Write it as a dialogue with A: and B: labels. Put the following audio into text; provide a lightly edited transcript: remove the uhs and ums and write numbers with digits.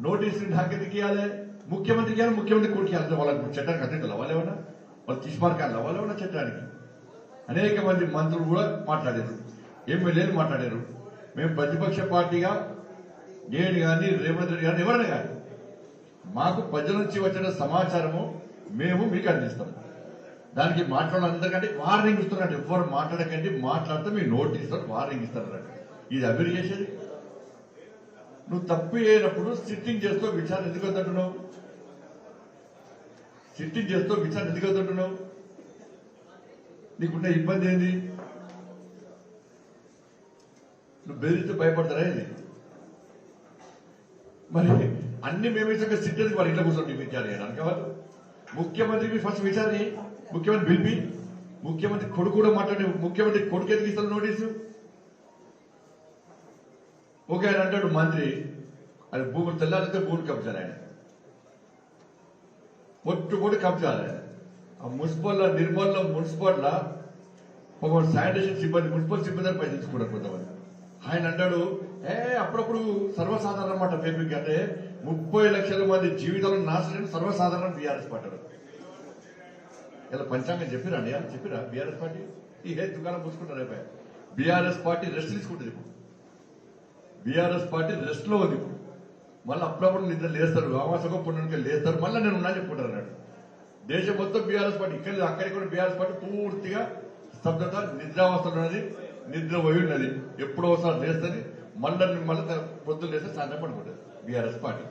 A: Notice నాకెందుకు ఇవ్వాలి? ముఖ్యమంత్రికి ఇవ్వాలి, ముఖ్యమంత్రి కొడుకు ఇవ్వాలి. వాళ్ళకి చట్టానికి అతీతులు అవ్వాలేమన్నా, వాళ్ళు తీసుమార్కాలు అవ్వాలేమన్నా చట్టానికి. అనేక మంది మంత్రులు కూడా మాట్లాడారు, ఎమ్మెల్యేలు మాట్లాడారు. మేము ప్రతిపక్ష పార్టీగా నేను కానీ రేవంత్ రెడ్డి కానీ ఎవరైనా కానీ మాకు ప్రజల నుంచి వచ్చిన సమాచారము మేము మీకు అందిస్తాం. దానికి మాట్లాడాలందరికంటే వార్నింగ్ ఇస్తున్నట్టు ఎవరు మాట్లాడకండి, మాట్లాడితే మీ నోటీస్ వార్నింగ్ ఇస్తారు. ఇది అభివృద్ధి చేసేది. నువ్వు తప్పు అయినప్పుడు సిట్టింగ్ చేస్తూ విచారణ ఎందుకు వద్దంటున్నావు? సిట్టింగ్ చేస్తూ విచారణ ఎందుకు వద్దంటున్నావు? నీకున్న ఇబ్బంది ఏంది? నువ్వు బెదిరిస్తే భయపడతారా? ఇది మరి అన్ని మేమేసాక సిట్టేందుకు వారి ఇంట్లో కూర్చోండి విచారణ చేయడానికి. వాళ్ళు ముఖ్యమంత్రికి ఫస్ట్ విచారణ, ముఖ్యమంత్రి పిలిపి ముఖ్యమంత్రి కొడుకు కూడా మాట్లాడి ముఖ్యమంత్రి కొడుకు ఎందుకు ఇస్తారు నోటీసు? ఓకే ఆయన అంటాడు మంత్రి, అది భూములు తెల్లారితే భూములు కబ్జాలు, ఆయన పొట్టు కబ్జాలు. ఆ మున్సిపల్ నిర్మల్లో మున్సిపల్ శానిటేషన్ సిబ్బంది మున్సిపల్ సిబ్బంది పైసలు తీసుకుంటారు కొంతమంది. ఆయన అంటాడు అప్పుడప్పుడు సర్వసాధారణం అన్నమాట. పేపీకి అంటే 30 లక్షల మంది జీవితాలను నాశనం సర్వసాధారణం బీఆర్ఎస్ పార్టీ. ఇలా పంచాంగం చెప్పిరా బీఆర్ఎస్ పార్టీ? ఈ దుకాణం పూసుకుంటారు అయిపోయా. బీఆర్ఎస్ పార్టీ రెస్ట్ తీసుకుంటుంది. ఇప్పుడు బీఆర్ఎస్ పార్టీ రెస్ట్ లో ఉంది. మళ్ళీ అప్పుడప్పుడు నిద్ర లేస్తారు, అమాసంగా పుణ్యానికి లేస్తారు, మళ్ళీ నేను ఉన్నా చెప్పుకుంటారు అన్నాడు. దేశం మొత్తం బీఆర్ఎస్ పార్టీ, ఇక్కడ అక్కడికి కూడా బీఆర్ఎస్ పార్టీ పూర్తిగా స్తబ్దత, నిద్రావస్థలు ఉన్నది, నిద్ర పోయి ఉన్నది. ఎప్పుడో ఒకసారి లేస్తుంది, మళ్ళీ పొద్దున్న లేస్తే సాయంత్రం పడుకుంటుంది బీఆర్ఎస్ పార్టీ.